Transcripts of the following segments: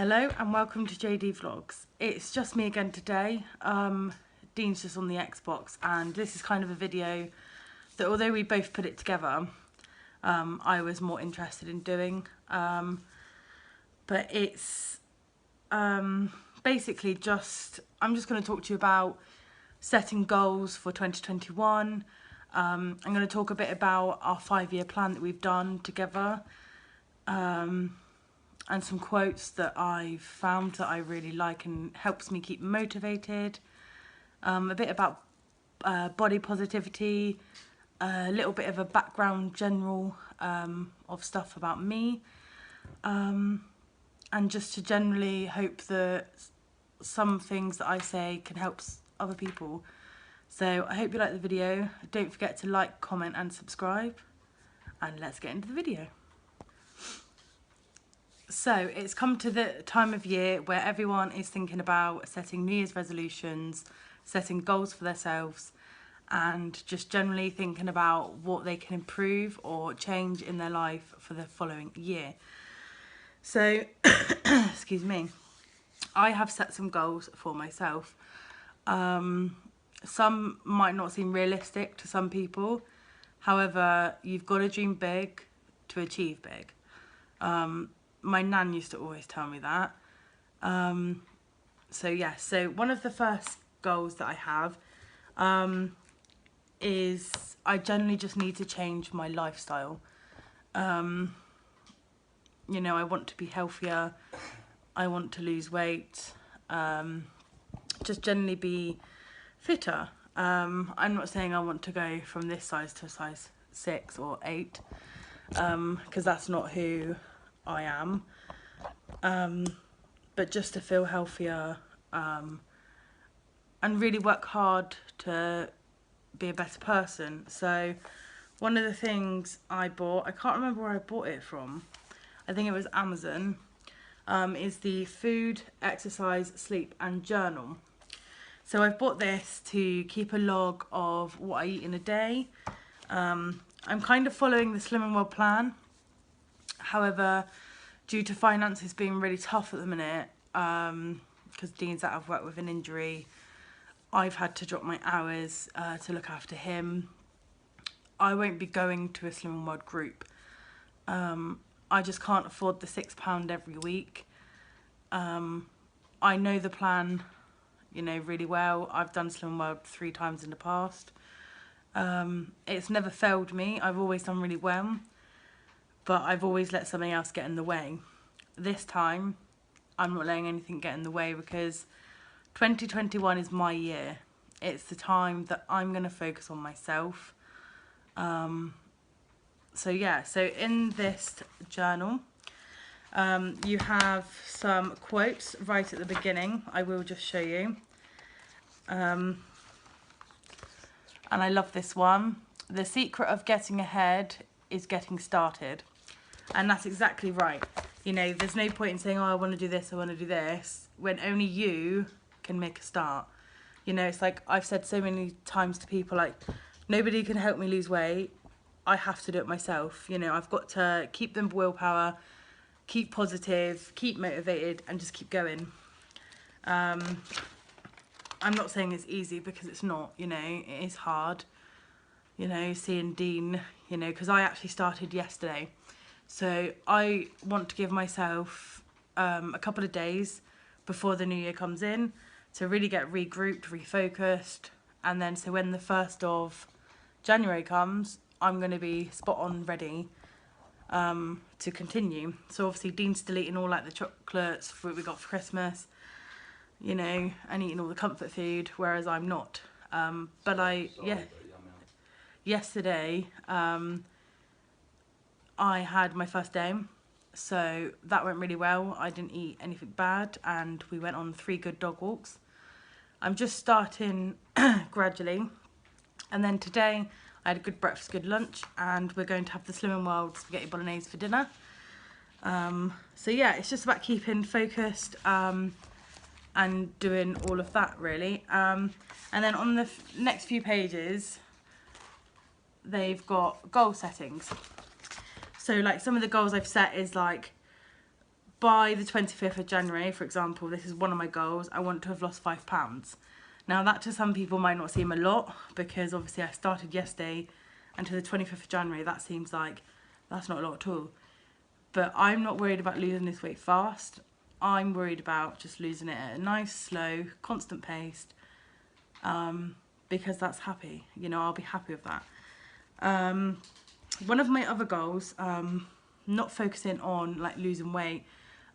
Hello and welcome to JD Vlogs. It's just me again today. Dean's just on the Xbox, and this is kind of a video that, although we both put it together, I was more interested in doing. But it's basically I'm just going to talk to you about setting goals for 2021. I'm going to talk a bit about our 5-year plan that we've done together. And some quotes that I've found that I really like and helps me keep motivated. A bit about body positivity, a little bit of a background general of stuff about me, and just to generally hope that some things that I say can help other people. So I hope you like the video. Don't forget to like, comment and subscribe, and let's get into the video. So it's come to the time of year where everyone is thinking about setting New Year's resolutions, setting goals for themselves, and just generally thinking about what they can improve or change in their life for the following year. So, excuse me, I have set some goals for myself. Some might not seem realistic to some people. However, you've got to dream big to achieve big. My nan used to always tell me that. So one of the first goals that I have is I generally just need to change my lifestyle. You know, I want to be healthier, I want to lose weight, just generally be fitter. I'm not saying I want to go from this size to a size 6 or 8, because that's not who I am, but just to feel healthier, and really work hard to be a better person. So one of the things I bought, I can't remember where I bought it from, I think it was Amazon, is the Food, Exercise, Sleep and Journal. So I've bought this to keep a log of what I eat in a day. I'm kind of following the Slimming World plan. However, due to finances being really tough at the minute, because Dean's out of work with an injury, I've had to drop my hours to look after him. I won't be going to a Slimming World group. I just can't afford the £6 every week. I know the plan, you know, really well. I've done Slimming World 3 times in the past. It's never failed me. I've always done really well, but I've always let something else get in the way. This time, I'm not letting anything get in the way, because 2021 is my year. It's the time that I'm going to focus on myself. So in this journal, you have some quotes right at the beginning. I will just show you. And I love this one. The secret of getting ahead is getting started. And that's exactly right. You know, there's no point in saying, oh, I want to do this, I want to do this, when only you can make a start. You know, it's like I've said so many times to people, like, nobody can help me lose weight. I have to do it myself. You know, I've got to keep the willpower, keep positive, keep motivated, and just keep going. I'm not saying it's easy, because it's not, you know, it is hard. You know, seeing Dean, you know, because I actually started yesterday. So I want to give myself a couple of days before the new year comes in to really get regrouped, refocused, and then so when the 1st of January comes, I'm going to be spot on ready to continue. So obviously Dean's still eating all like the chocolates, fruit we got for Christmas, you know, and eating all the comfort food, whereas I'm not. Yesterday, I had my first day, so that went really well. I didn't eat anything bad, and we went on 3 good dog walks. I'm just starting gradually, and then today I had a good breakfast, good lunch, and we're going to have the Slimming World spaghetti bolognese for dinner. So yeah, it's just about keeping focused and doing all of that, really. And then on the next few pages, they've got goal settings. So like some of the goals I've set is like by the 25th of January, for example, this is one of my goals, I want to have lost £5. Now that to some people might not seem a lot, because obviously I started yesterday, and to the 25th of January that seems like that's not a lot at all. But I'm not worried about losing this weight fast. I'm worried about just losing it at a nice, slow, constant pace, because that's happy. You know, I'll be happy with that. One of my other goals, not focusing on like losing weight,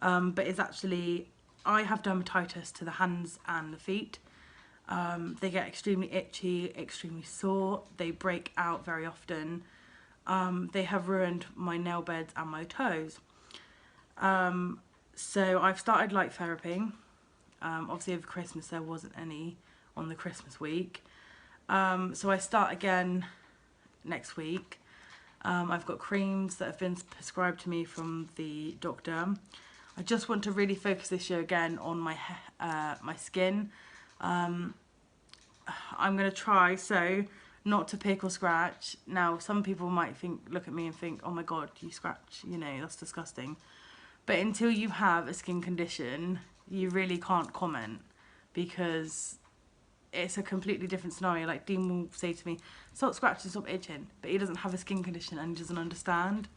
but is actually, I have dermatitis to the hands and the feet. They get extremely itchy, extremely sore. They break out very often. They have ruined my nail beds and my toes. So I've started light therapy. Obviously over Christmas there wasn't any on the Christmas week. So I start again next week. I've got creams that have been prescribed to me from the doctor. I just want to really focus this year again on my skin. I'm going to try not to pick or scratch. Now some people might look at me and think, oh my god, you scratch, you know, that's disgusting. But until you have a skin condition, you really can't comment, because it's a completely different scenario. Like Dean will say to me, stop scratching, stop itching, but he doesn't have a skin condition and he doesn't understand.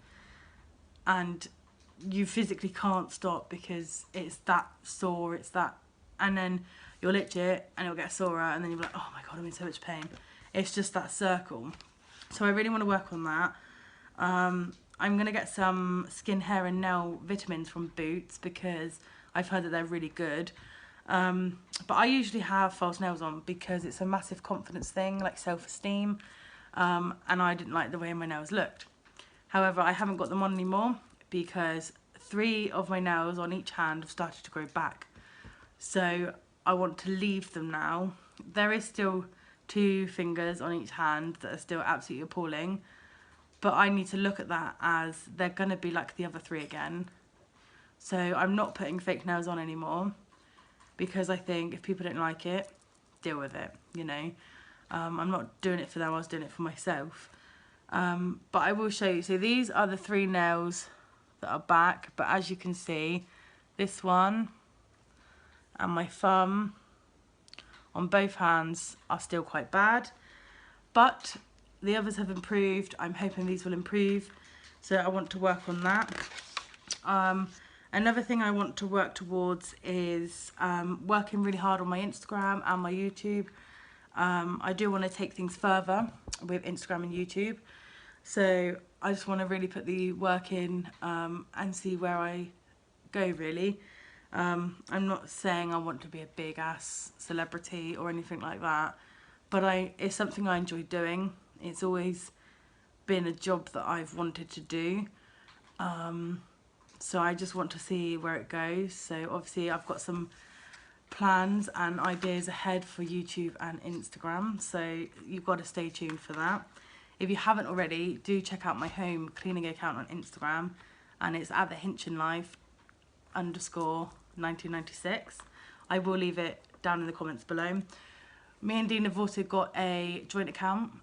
And you physically can't stop because it's that sore, it's that, and then you'll itch it and it'll get sorer and then you'll be like, oh my god, I'm in so much pain. It's just that circle. So I really want to work on that. I'm going to get some skin, hair and nail vitamins from Boots, because I've heard that they're really good. But I usually have false nails on because it's a massive confidence thing, like self-esteem, and I didn't like the way my nails looked. However, I haven't got them on anymore because 3 of my nails on each hand have started to grow back. So I want to leave them now. There is still 2 fingers on each hand that are still absolutely appalling, but I need to look at that as they're going to be like the other 3 again. So I'm not putting fake nails on anymore, because I think if people don't like it, deal with it, you know. I'm not doing it for them, I was doing it for myself. But I will show you. So these are the 3 nails that are back, but as you can see, this one and my thumb on both hands are still quite bad, but the others have improved. I'm hoping these will improve, so I want to work on that. Another thing I want to work towards is working really hard on my Instagram and my YouTube. I do want to take things further with Instagram and YouTube, so I just want to really put the work in and see where I go, really. I'm not saying I want to be a big ass celebrity or anything like that, but it's something I enjoy doing. It's always been a job that I've wanted to do. So I just want to see where it goes. So obviously I've got some plans and ideas ahead for YouTube and Instagram, so you've got to stay tuned for that. If you haven't already, do check out my home cleaning account on Instagram, and it's at @thehinchinlife_1996. I will leave it down in the comments below. Me and Dean have also got a joint account,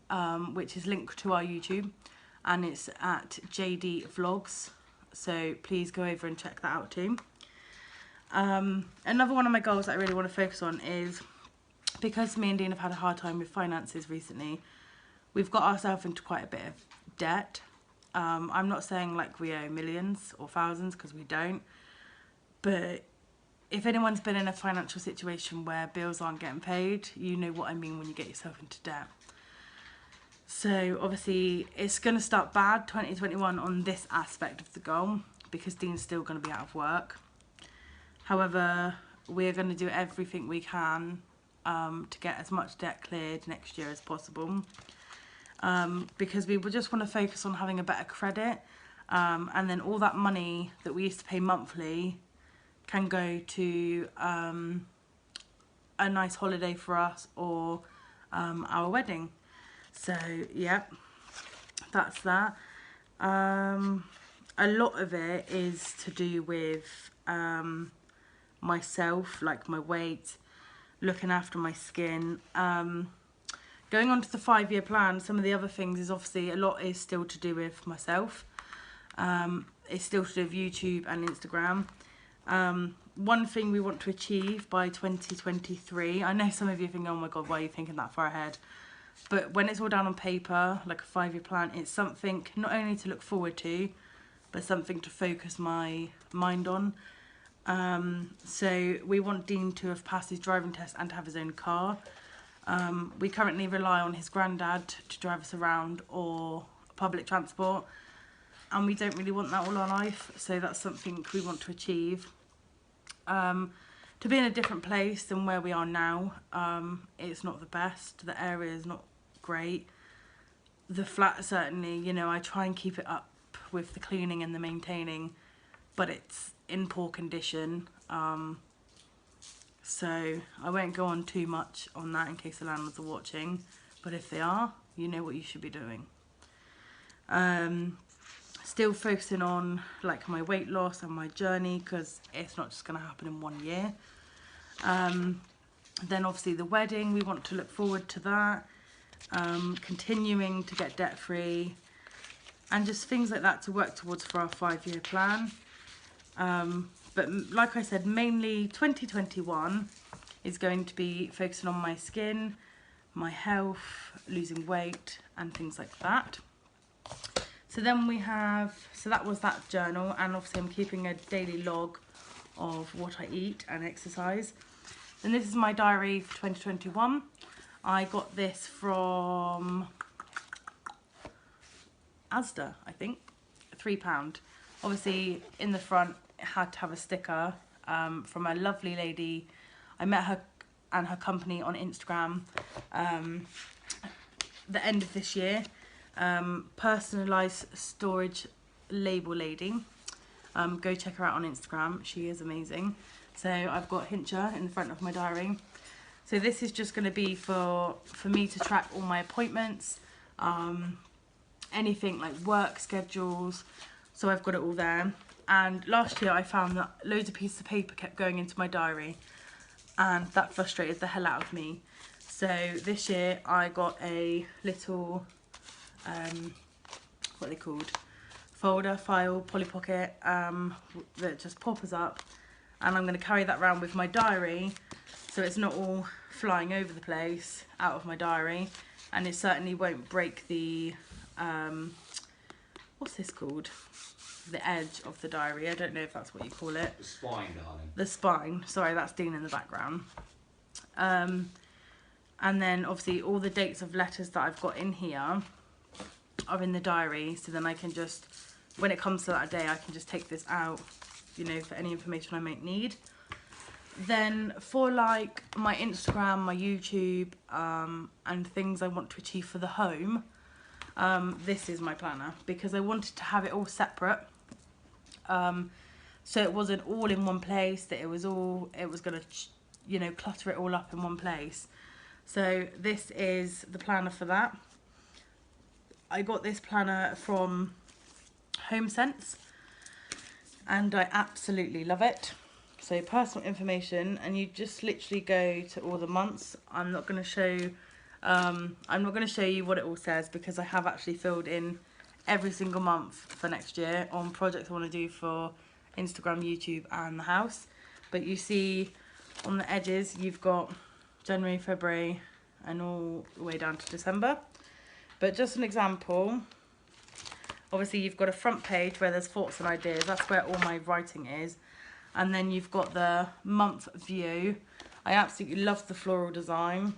which is linked to our YouTube, and it's at JD Vlogs. So please go over and check that out too. Another one of my goals that I really want to focus on is, because me and Dean have had a hard time with finances recently, we've got ourselves into quite a bit of debt. I'm not saying like we owe millions or thousands, because we don't, but if anyone's been in a financial situation where bills aren't getting paid, you know what I mean when you get yourself into debt. So obviously it's going to start bad 2021 on this aspect of the goal, because Dean's still going to be out of work. However, we're going to do everything we can to get as much debt cleared next year as possible, because we would just want to focus on having a better credit, and then all that money that we used to pay monthly can go to a nice holiday for us, or our wedding. So yeah, that's that. A lot of it is to do with myself, like my weight, looking after my skin. Going on to the 5-year plan, some of the other things is obviously a lot is still to do with myself. It's still to do with YouTube and Instagram. One thing we want to achieve by 2023, I know some of you think, oh my god, why are you thinking that far ahead? But when it's all down on paper, like a 5-year plan, it's something not only to look forward to, but something to focus my mind on. So we want Dean to have passed his driving test and to have his own car. We currently rely on his granddad to drive us around or public transport, and we don't really want that all our life, so that's something we want to achieve. To be in a different place than where we are now, it's not the best. The area is not great. The flat, certainly, you know, I try and keep it up with the cleaning and the maintaining, but it's in poor condition. So I won't go on too much on that in case the landlords are watching, but if they are, you know what you should be doing. Still focusing on like my weight loss and my journey, because it's not just going to happen in 1 year. Then obviously the wedding, we want to look forward to that. Continuing to get debt free, and just things like that to work towards for our 5-year plan. But like I said, mainly 2021 is going to be focusing on my skin, my health, losing weight and things like that. So then we have, so that was that journal, and obviously I'm keeping a daily log of what I eat and exercise. And this is my diary for 2021. I got this from Asda, I think, £3. Obviously in the front it had to have a sticker from a lovely lady. I met her and her company on Instagram the end of this year. Personalised storage label lady. Go check her out on Instagram, she is amazing. So I've got Hincher in the front of my diary. So this is just going to be for me to track all my appointments, anything like work schedules, so I've got it all there. And last year I found that loads of pieces of paper kept going into my diary, and that frustrated the hell out of me. So this year I got a little, what are they called? Folder, file, Polly Pocket, that just pops up, and I'm going to carry that around with my diary, so it's not all flying over the place out of my diary, and it certainly won't break the, what's this called? The edge of the diary. I don't know if that's what you call it. The spine, darling. The spine. Sorry, that's Dean in the background. And then obviously all the dates of letters that I've got in here are in the diary, so then I can just, when it comes to that day, I can just take this out, you know, for any information I might need. Then for like my Instagram, my YouTube, and things I want to achieve for the home, this is my planner, because I wanted to have it all separate. So it wasn't all in one place, that it was going to, you know, clutter it all up in one place. So this is the planner for that. I got this planner from HomeSense and I absolutely love it. So personal information, and you just literally go to all the months. I'm not going to show you what it all says, because I have actually filled in every single month for next year on projects I want to do for Instagram, YouTube and the house. But you see on the edges you've got January, February and all the way down to December. But just an example, obviously you've got a front page where there's thoughts and ideas, that's where all my writing is. And then you've got the month view. I absolutely love the floral design.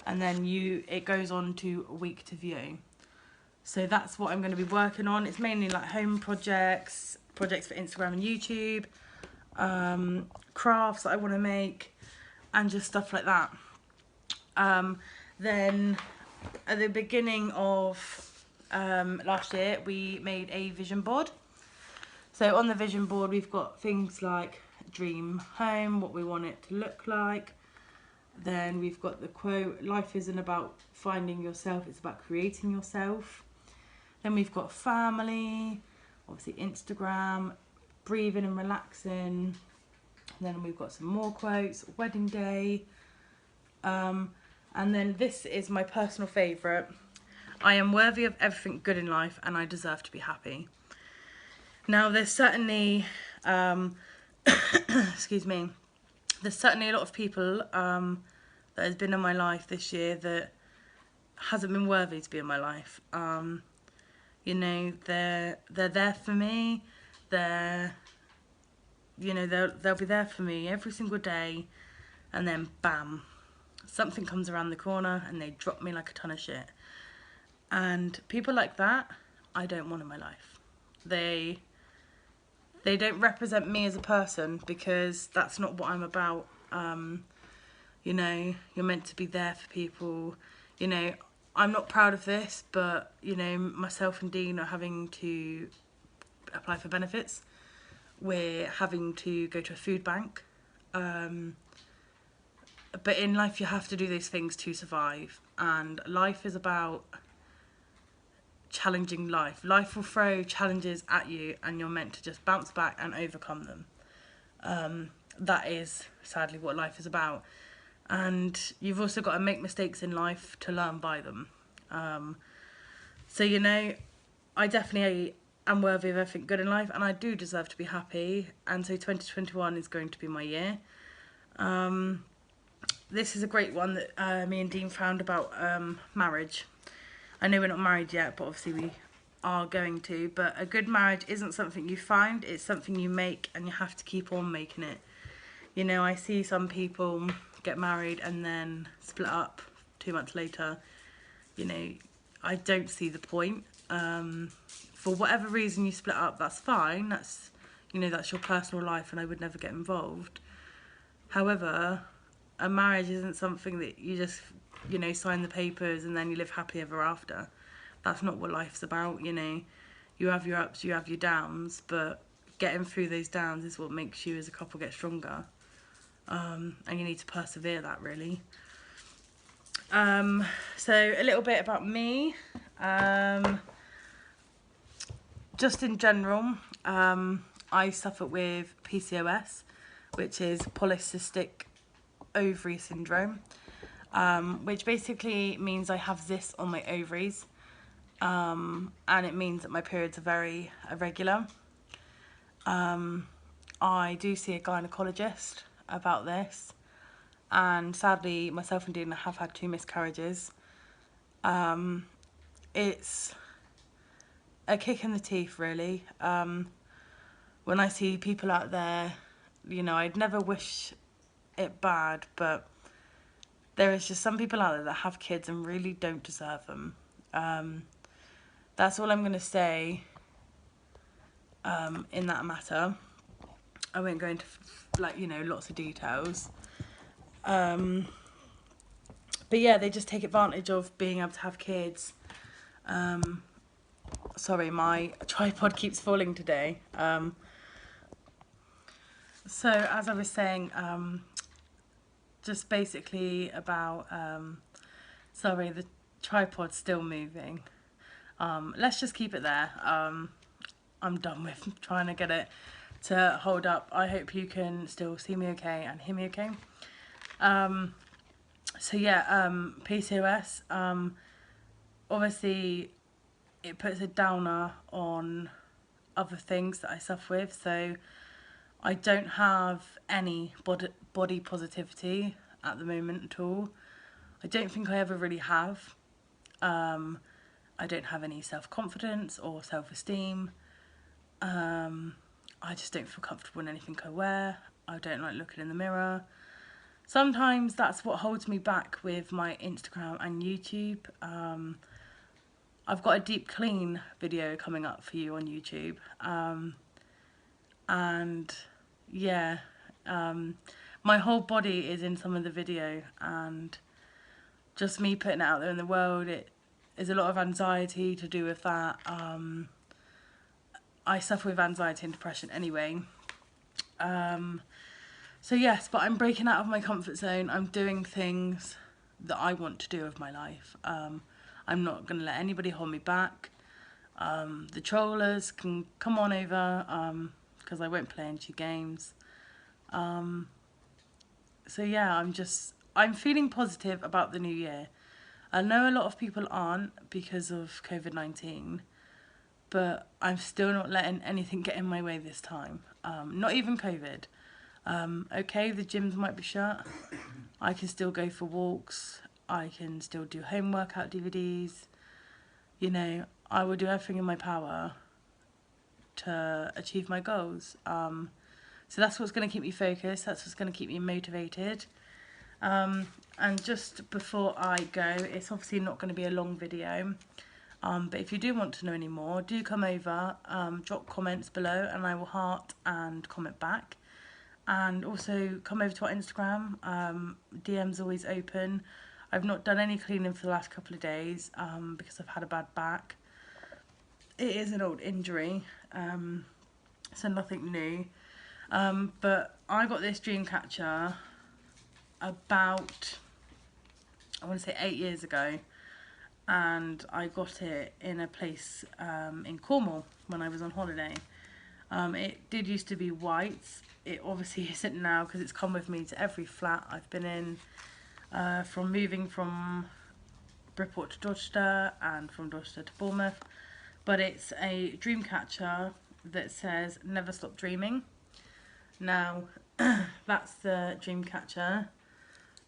And then it goes on to week to view. So that's what I'm going to be working on. It's mainly like home projects for Instagram and YouTube, crafts that I want to make, and just stuff like that. Then at the beginning of last year, we made a vision board. So on the vision board, we've got things like dream home, what we want it to look like. Then we've got the quote, life isn't about finding yourself, it's about creating yourself. Then we've got family, obviously Instagram, breathing and relaxing. Then we've got some more quotes, wedding day. And then this is my personal favourite. I am worthy of everything good in life and I deserve to be happy. Now, there's certainly, excuse me, there's certainly a lot of people that has been in my life this year that hasn't been worthy to be in my life. You know, they're there for me. They're, you know, they'll be there for me every single day, and then bam, something comes around the corner and they drop me like a ton of shit. And people like that, I don't want in my life. They don't represent me as a person, because that's not what I'm about. You know, you're meant to be there for people. You know, I'm not proud of this, but, you know, myself and Dean are having to apply for benefits. We're having to go to a food bank. But in life, you have to do those things to survive. And life is about challenging life. Life will throw challenges at you, and you're meant to just bounce back and overcome them. That is sadly what life is about. And you've also got to make mistakes in life to learn by them. So, you know, I definitely am worthy of everything good in life, and I do deserve to be happy. And so 2021 is going to be my year. This is a great one that me and Dean found about marriage. I know we're not married yet, but obviously we are going to. But a good marriage isn't something you find, it's something you make, and you have to keep on making it. You know, I see some people get married and then split up 2 months later. You know, I don't see the point. For whatever reason you split up, that's fine. That's, you know, that's your personal life, and I would never get involved. However, a marriage isn't something that you just, you know, sign the papers and then you live happily ever after. That's not what life's about, you know. You have your ups, you have your downs, but getting through those downs is what makes you as a couple get stronger. And you need to persevere that, really. So a little bit about me. Just in general, I suffer with PCOS, which is polycystic ovary syndrome, which basically means I have this on my ovaries, and it means that my periods are very irregular. I do see a gynecologist about this, and sadly myself and Dina have had 2 miscarriages. It's a kick in the teeth, really. When I see people out there, you know, I'd never wish it bad, but there is just some people out there that have kids and really don't deserve them. That's all I'm going to say in that matter. I won't go into, like, you know, lots of details. But yeah, they just take advantage of being able to have kids. Sorry, my tripod keeps falling today. So as I was saying, just basically about, sorry, the tripod's still moving. Let's just keep it there. I'm done with trying to get it to hold up. I hope you can still see me okay and hear me okay. So yeah, PCOS, obviously it puts a downer on other things that I suffer with. So I don't have any body positivity at the moment at all. I don't think I ever really have. I don't have any self-confidence or self-esteem. I just don't feel comfortable in anything I wear. I don't like looking in the mirror. Sometimes that's what holds me back with my Instagram and YouTube. I've got a deep clean video coming up for you on YouTube. And yeah, my whole body is in some of the video, and just me putting it out there in the world, it is a lot of anxiety to do with that. I suffer with anxiety and depression anyway. So yes, but I'm breaking out of my comfort zone. I'm doing things that I want to do with my life. I'm not going to let anybody hold me back. The trollers can come on over, because I won't play into games. So yeah, I'm feeling positive about the new year. I know a lot of people aren't because of COVID-19, but I'm still not letting anything get in my way this time. Not even COVID. Okay, the gyms might be shut. I can still go for walks. I can still do home workout DVDs. You know, I will do everything in my power to achieve my goals. So that's what's going to keep me focused. That's what's going to keep me motivated. And just before I go, it's obviously not going to be a long video. But if you do want to know any more, do come over, drop comments below, and I will heart and comment back. And also come over to our Instagram. DM's always open. I've not done any cleaning for the last couple of days because I've had a bad back. It is an old injury, so nothing new. But I got this Dreamcatcher about, I want to say 8 years ago, and I got it in a place in Cornwall when I was on holiday. It did used to be white. It obviously isn't now because it's come with me to every flat I've been in, from moving from Bridport to Dorchester and from Dorchester to Bournemouth. But it's a Dreamcatcher that says never stop dreaming. Now that's the Dreamcatcher,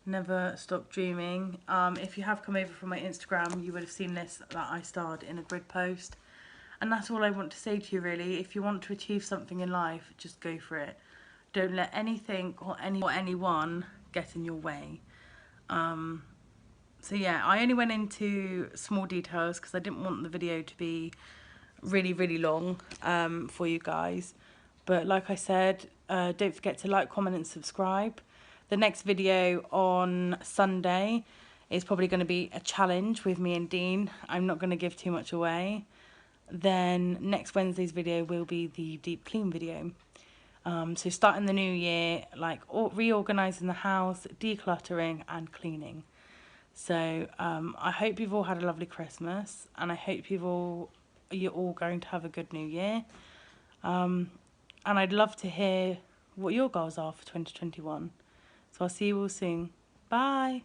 never stop dreaming. If you have come over from my Instagram, you would have seen this, that I starred in a grid post. And that's all I want to say to you really. If you want to achieve something in life, just go for it. Don't let anything or anyone get in your way. So yeah, I only went into small details because I didn't want the video to be really long for you guys. But like I said, don't forget to like, comment and subscribe. The next video on Sunday is probably going to be a challenge with me and Dean. I'm not going to give too much away. Then next Wednesday's video will be the deep clean video. So starting the new year, like reorganising the house, decluttering and cleaning. So I hope you've all had a lovely Christmas, and I hope you're all going to have a good new year. And I'd love to hear what your goals are for 2021. So I'll see you all soon. Bye.